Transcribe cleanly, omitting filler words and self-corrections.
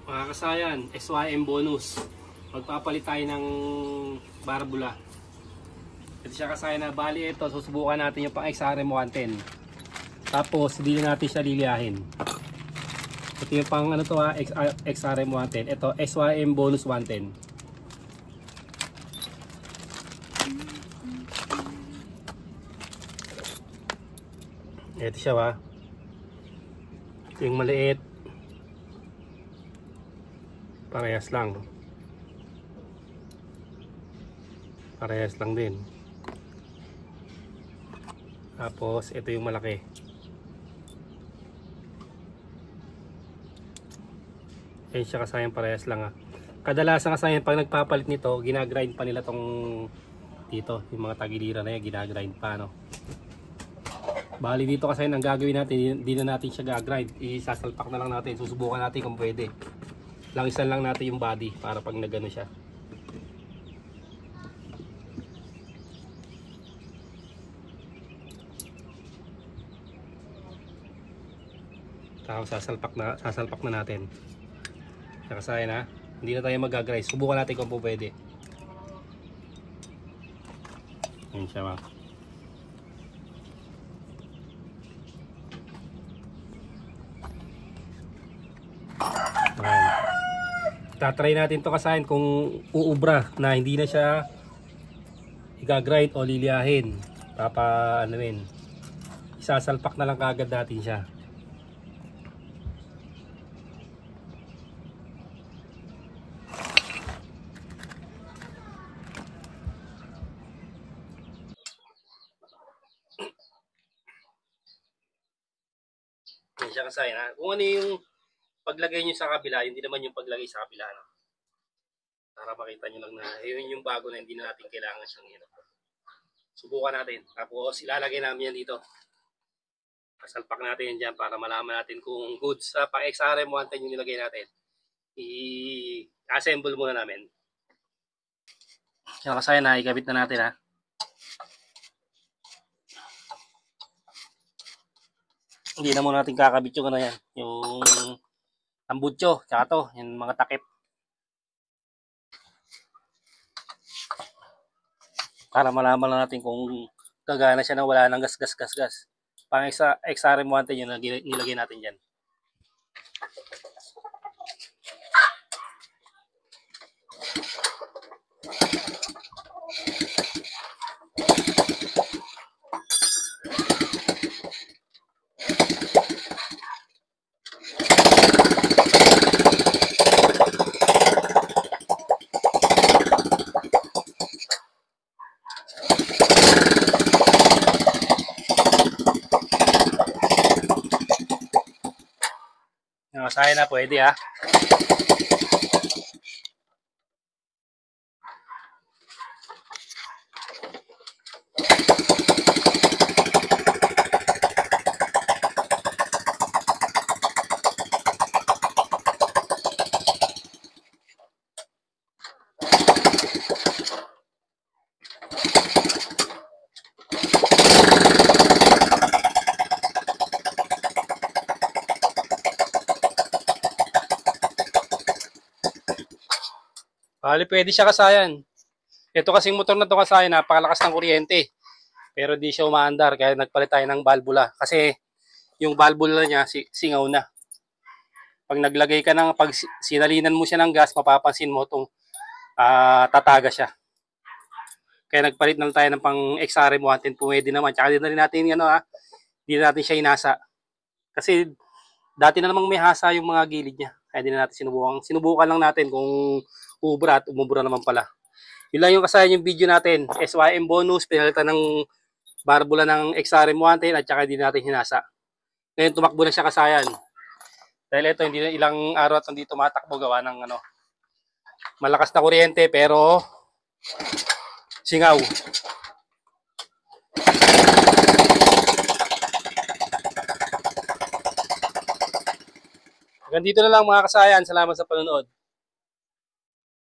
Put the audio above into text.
Mga kasayan, SYM bonus. Magpapalit tayo ng barbula. Ito siya kasayan na bali ito. Susubukan natin yung pang XRM 110. Tapos hindi na natin siya liliyahin. Ito yung pang ano to ha, XRM 110. Ito SYM bonus 110. Ito siya ha. Ito yung maliit. Parehas lang. Parehas lang din. Tapos ito yung malaki. Ayan siya kasayan, parehas lang ha. Kadalasan kasayan pag nagpapalit nito, ginagrind pa nila tong dito, yung mga tagilira na yan, ginagrind pa no. Bali dito kasayan ang gagawin natin, hindi na natin siya gagrind, isasalpak na lang natin, susubukan natin kung pwede. Langisan lang natin yung body para pag nagano siya. Tapos sasalpak na natin. Nakasayan ha. Hindi na tayo mag-grind. Subukan natin kung po pwede. Ayun siya ba. Ayan. Tatry natin to kasayan kung uubra na hindi na siya i-grind o liliyahin. Ano rin. Isasalpak na lang kagad natin siya. Yan siya kasayan ha. Kung ano yung paglagay nyo sa kabila, hindi naman yung paglagay sa kabila no? Para makita nyo lang na yun yung bago na hindi na natin kailangan siyang hirap. Subukan natin. Tapos ilalagay namin yan dito. Kasalpak natin yan dyan para malaman natin kung good sa pang-XRM 110 yung nilagay natin. I-assemble muna namin. Yan kasayan na, ikabit na natin ha. Hindi na muna natin kakabit yung ano yan. Yung tambutso, tsaka to, yung mga takip. Para malaman lang natin kung gagana siya na wala nang gas. Pang XRM 110 yun na nilagay natin dyan. Masaya na, pwede ha. Bali, pwede siya kasayan. Ito kasing motor na to kasayan, napakalakas ng kuryente. Pero di siya umaandar, kaya nagpalit tayo ng valvula. Kasi yung valvula niya, singaw na. Pag naglagay ka ng, pag sinalinan mo siya ng gas, mapapansin mo itong tataga siya. Kaya nagpalit na tayo ng pang XRM 110, pwede naman. Tsaka din na rin natin, di na natin siya inasa. Kasi dati na namang may hasa yung mga gilid niya. Kaya di na natin sinubukan. Sinubukan lang natin kung ubra at umubra naman pala. Yun lang yung kasayan yung video natin. SYM bonus, pinalitan ng barbula ng XRM 110 at saka di natin hinasa. Ngayon tumakbo na siya kasayan. Dahil ito, hindi na ilang araw at hindi tumatakbo gawa ng malakas na kuryente pero singaw. Hanggang dito na lang mga kasayan. Salamat sa panonood.